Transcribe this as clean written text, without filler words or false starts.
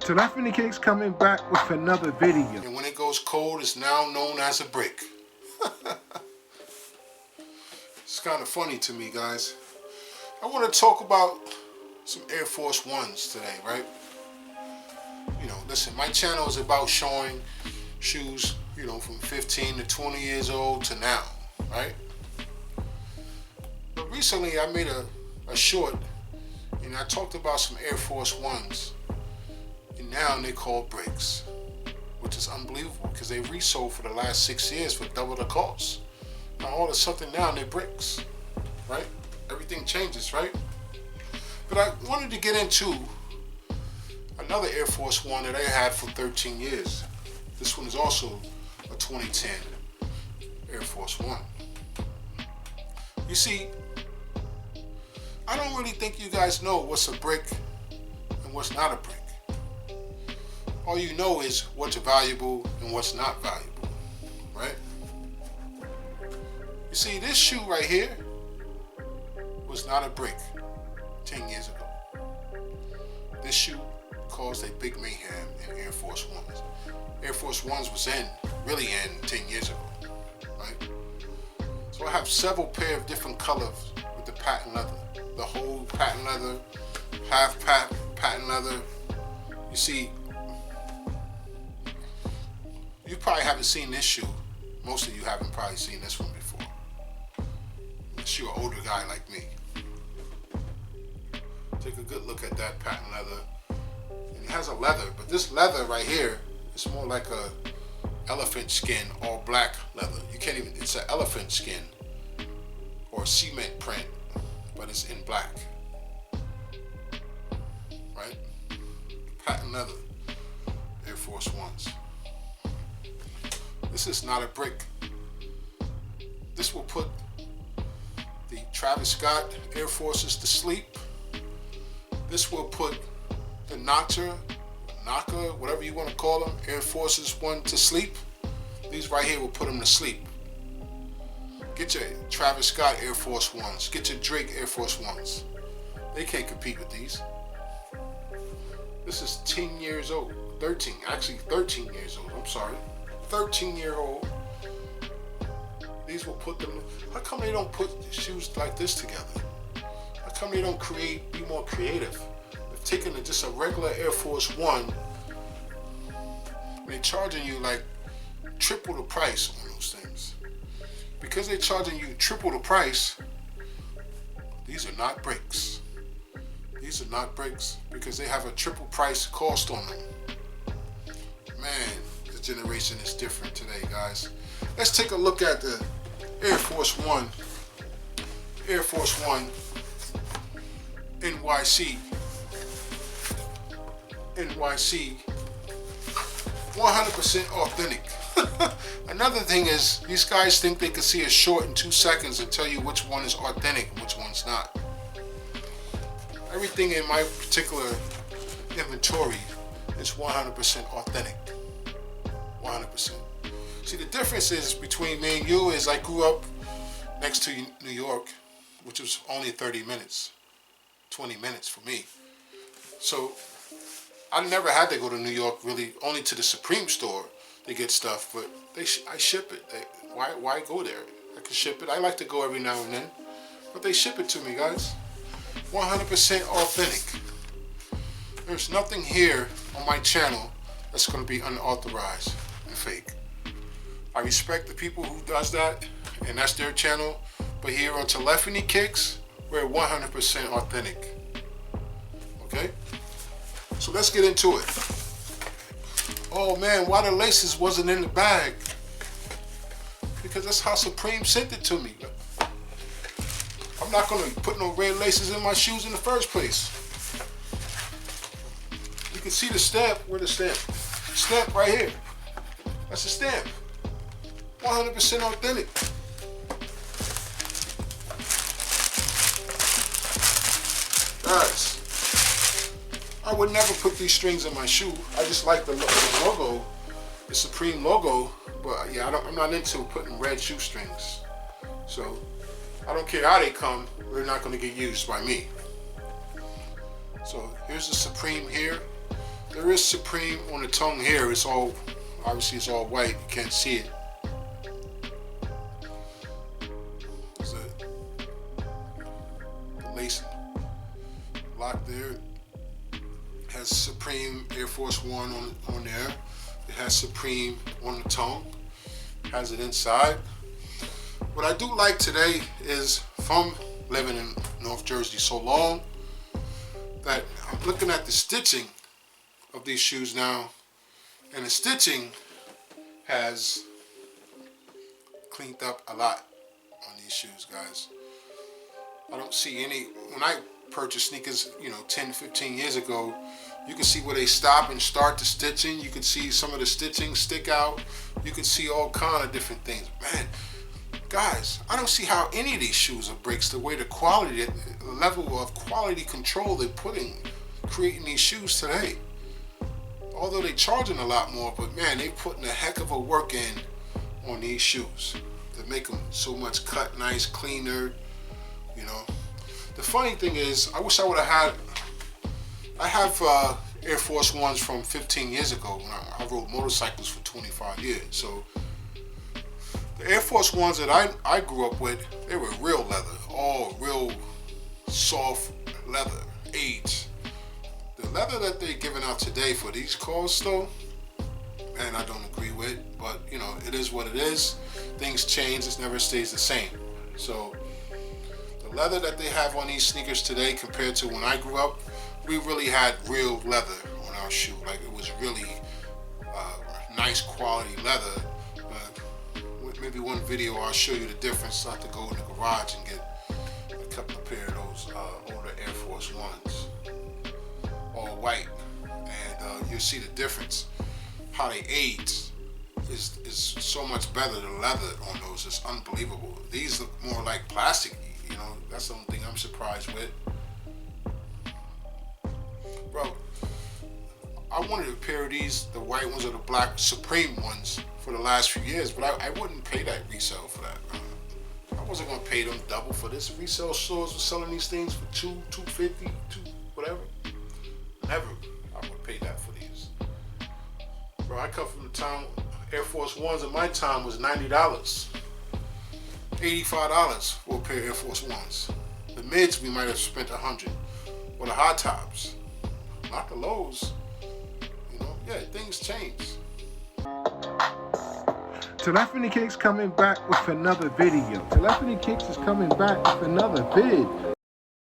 TelephonyKicks coming back with another video. And when it goes cold, it's now known as a brick. It's kind of funny to me, guys. I want to talk about some Air Force Ones today, right? You know, listen, my channel is about showing shoes, you know, from 15 to 20 years old to now, right? But recently I made a short and I talked about some Air Force Ones, and now they're called bricks, which is unbelievable because they resold for the last 6 years for double the cost. Now all of a sudden now they're bricks, right? Everything changes, right? But I wanted to get into another Air Force One that I had for 13 years. This one is also a 2010 Air Force One. You see, I don't really think you guys know what's a brick and what's not a brick. All you know is what's valuable and what's not valuable, right? You see, this shoe right here was not a brick 10 years ago. This shoe caused a big mayhem in Air Force Ones. Air Force Ones was really in 10 years ago, right? So I have several pair of different colors with the patent leather. The whole patent leather, half patent leather. You see, you probably haven't seen this shoe. Most of you haven't probably seen this one before. Unless you're an older guy like me. Take a good look at that patent leather. And it has a leather, but this leather right here is more like a elephant skin, all black leather. You can't even, it's an elephant skin or cement print, but it's in black, right? Patent leather, Air Force Ones. This is not a brick. This will put the Travis Scott Air Forces to sleep. This will put the Knocker, whatever you want to call them, Air Forces One to sleep. These right here will put them to sleep. Get your Travis Scott Air Force Ones. Get your Drake Air Force Ones. They can't compete with these. This is 10 years old. 13 years old. I'm sorry. 13-year-old. These will put them. How come they don't put shoes like this together? How come they don't be more creative? They've taken just a regular Air Force One. They're charging you like triple the price on those things. Because they're charging you triple the price, these are not bricks. These are not bricks because they have a triple price cost on them. Man, this generation is different today, guys. Let's take a look at the Air Force One. Air Force One NYC. NYC. 100% authentic. Another thing is, these guys think they can see a short in 2 seconds and tell you which one is authentic and which one's not. Everything in my particular inventory is 100% authentic. 100%. See, the difference is between me and you is I grew up next to New York, which was only 30 minutes, 20 minutes for me. So I never had to go to New York, really, only to the Supreme store to get stuff, but I ship it. Why go there? I can ship it. I like to go every now and then, but they ship it to me, guys. 100% authentic. There's nothing here on my channel that's going to be unauthorized and fake. I respect the people who does that, and that's their channel, but here on TelephonyKicks, we're 100% authentic. Okay? So let's get into it. Oh man, why the laces wasn't in the bag? Because that's how Supreme sent it to me. I'm not gonna put no red laces in my shoes in the first place. You can see the stamp. Where's the stamp? Stamp right here. That's a stamp. 100% authentic. Guys, I would never put these strings in my shoe. I just like the logo, the Supreme logo, but yeah, I'm not into putting red shoestrings. So I don't care how they come, they're not going to get used by me. So here's the Supreme here. There is Supreme on the tongue here. It's all, obviously it's all white. You can't see it. There's the lace lock there. It has Supreme Air Force One on there. It has Supreme on the tongue. It has it inside. What I do like today is, from living in North Jersey so long, that I'm looking at the stitching of these shoes now, and the stitching has cleaned up a lot on these shoes, guys. I don't see any, when I purchased sneakers, 10, 15 years ago, you can see where they stop and start the stitching. You can see some of the stitching stick out. You can see all kind of different things. Man, guys, I don't see how any of these shoes are breaks. The way the quality, the level of quality control they're creating these shoes today. Although they're charging a lot more, but man, they're putting a heck of a work in on these shoes to make them so much cut nice, cleaner. The funny thing is, I wish I would have had, I have Air Force Ones from 15 years ago when I rode motorcycles for 25 years. So the Air Force Ones that I grew up with, they were real leather, all real soft leather, aged. The leather that they're giving out today for these cars, though, man, I don't agree with. But it is what it is. Things change; it never stays the same. So the leather that they have on these sneakers today, compared to when I grew up, we really had real leather on our shoe. Like, it was really nice quality leather. With maybe one video, I'll show you the difference. I have to go in the garage and get a couple of pair of those older Air Force Ones, all white, and you'll see the difference. How they age is so much better than leather on those. It's unbelievable. These look more like plastic. That's the only thing I'm surprised with. Bro, I wanted a pair of these, the white ones or the black Supreme ones, for the last few years, but I wouldn't pay that resale for that. I wasn't gonna pay them double for this. Resale stores were selling these things for $250, whatever. Never I would pay that for these. Bro, I come from the town, Air Force Ones in my time was $90. $85 for a pair of Air Force Ones. The mids we might have spent $100. Or the high tops. Not the lows. Yeah, things change. TelephonyKicks coming back with another video. TelephonyKicks is coming back with another vid.